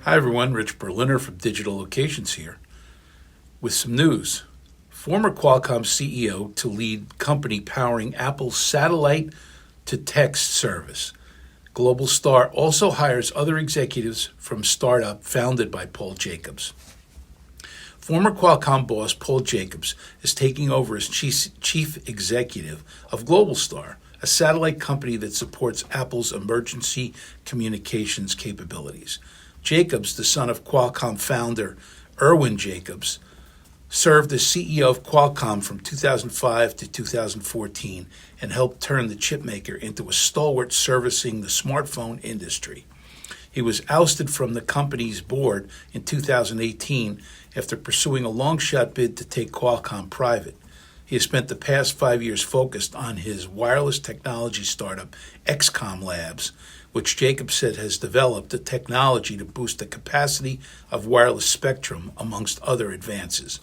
Hi everyone, Rich Berliner from Digital Locations here with some news. Former Qualcomm CEO to lead company powering Apple's satellite-to-text service. Globalstar also hires other executives from startup founded by Paul Jacobs. Former Qualcomm boss Paul Jacobs is taking over as chief executive of Globalstar, a satellite company that supports Apple's emergency communications capabilities. Jacobs, the son of Qualcomm founder Irwin Jacobs, served as CEO of Qualcomm from 2005 to 2014 and helped turn the chipmaker into a stalwart servicing the smartphone industry. He was ousted from the company's board in 2018 after pursuing a long-shot bid to take Qualcomm private. He has spent the past 5 years focused on his wireless technology startup, XCOM Labs, which Jacobs said has developed a technology to boost the capacity of wireless spectrum, amongst other advances.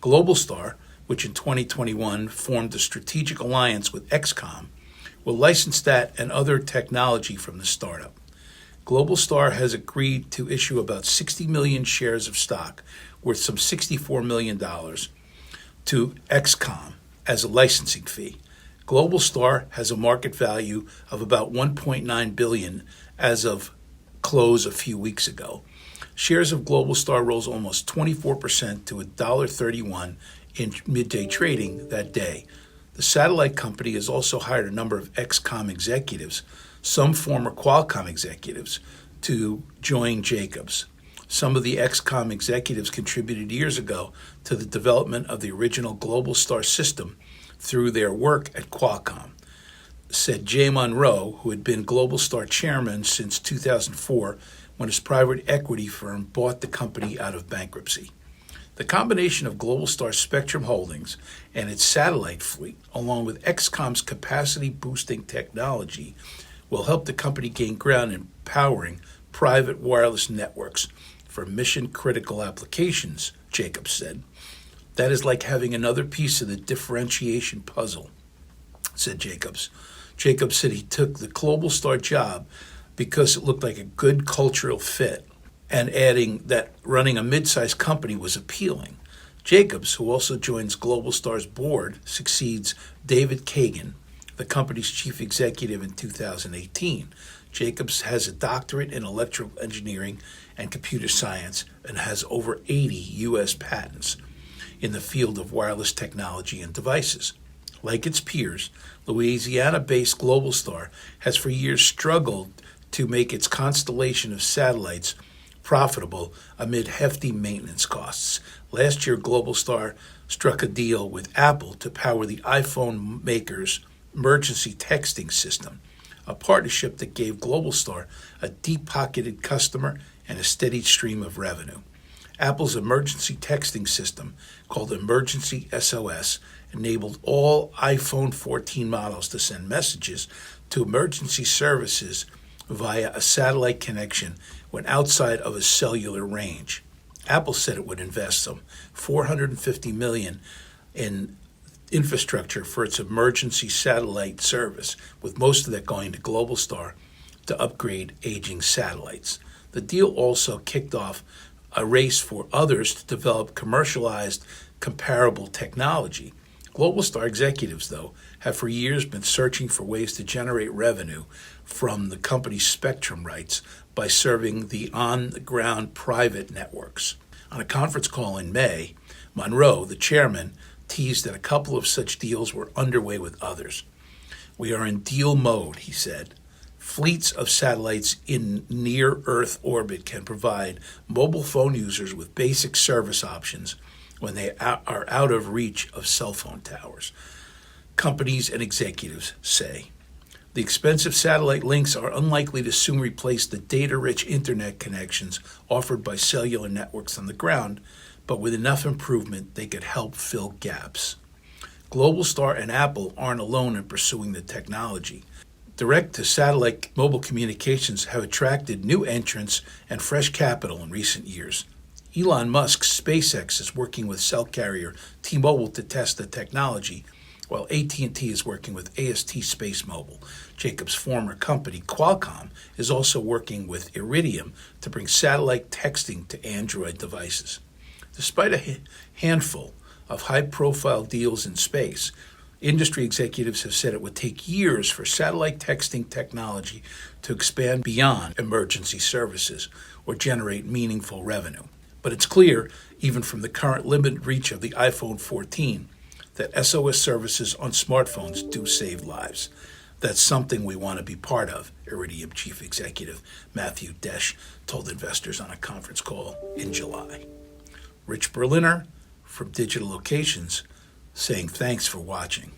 Globalstar, which in 2021 formed a strategic alliance with XCOM, will license that and other technology from the startup. Globalstar has agreed to issue about 60 million shares of stock, worth some $64 million, to XCOM as a licensing fee. Globalstar has a market value of about $1.9 billion as of close a few weeks ago. Shares of Globalstar rose almost 24% to $1.31 in midday trading that day. The satellite company has also hired a number of XCOM executives, some former Qualcomm executives, to join Jacobs. Some of the XCOM executives contributed years ago to the development of the original Globalstar system through their work at Qualcomm, said Jay Monroe, who had been Globalstar chairman since 2004 when his private equity firm bought the company out of bankruptcy. The combination of Globalstar Spectrum Holdings and its satellite fleet, along with XCOM's capacity-boosting technology, will help the company gain ground in powering private wireless networks for mission-critical applications, Jacobs said. That is like having another piece of the differentiation puzzle, said Jacobs. Jacobs said he took the Globalstar job because it looked like a good cultural fit, and adding that running a mid-sized company was appealing. Jacobs, who also joins Globalstar's board, succeeds David Kagan, the company's chief executive, in 2018. Jacobs has a doctorate in electrical engineering and computer science and has over 80 U.S. patents in the field of wireless technology and devices. Like its peers, Louisiana-based Globalstar has for years struggled to make its constellation of satellites profitable amid hefty maintenance costs. Last year, Globalstar struck a deal with Apple to power the iPhone maker's emergency texting system, a partnership that gave Globalstar a deep-pocketed customer and a steady stream of revenue. Apple's emergency texting system, called Emergency SOS, enabled all iPhone 14 models to send messages to emergency services via a satellite connection when outside of a cellular range. Apple said it would invest some $450 million in infrastructure for its emergency satellite service, with most of that going to Globalstar to upgrade aging satellites. The deal also kicked off a race for others to develop commercialized, comparable technology. Globalstar executives, though, have for years been searching for ways to generate revenue from the company's spectrum rights by serving the on-the-ground private networks. On a conference call in May, Monroe, the chairman, teased that a couple of such deals were underway with others. "We are in deal mode," he said. Fleets of satellites in near-Earth orbit can provide mobile phone users with basic service options when they are out of reach of cell phone towers, companies and executives say. The expensive satellite links are unlikely to soon replace the data-rich internet connections offered by cellular networks on the ground, but with enough improvement, they could help fill gaps. Globalstar and Apple aren't alone in pursuing the technology. Direct-to-satellite mobile communications have attracted new entrants and fresh capital in recent years. Elon Musk's SpaceX is working with cell carrier T-Mobile to test the technology, while AT&T is working with AST Space Mobile. Jacob's former company, Qualcomm, is also working with Iridium to bring satellite texting to Android devices. Despite a handful of high-profile deals in space, industry executives have said it would take years for satellite texting technology to expand beyond emergency services or generate meaningful revenue. But it's clear, even from the current limited reach of the iPhone 14, that SOS services on smartphones do save lives. That's something we want to be part of, Iridium Chief Executive Matthew Desch told investors on a conference call in July. Rich Berliner from Digital Locations saying thanks for watching.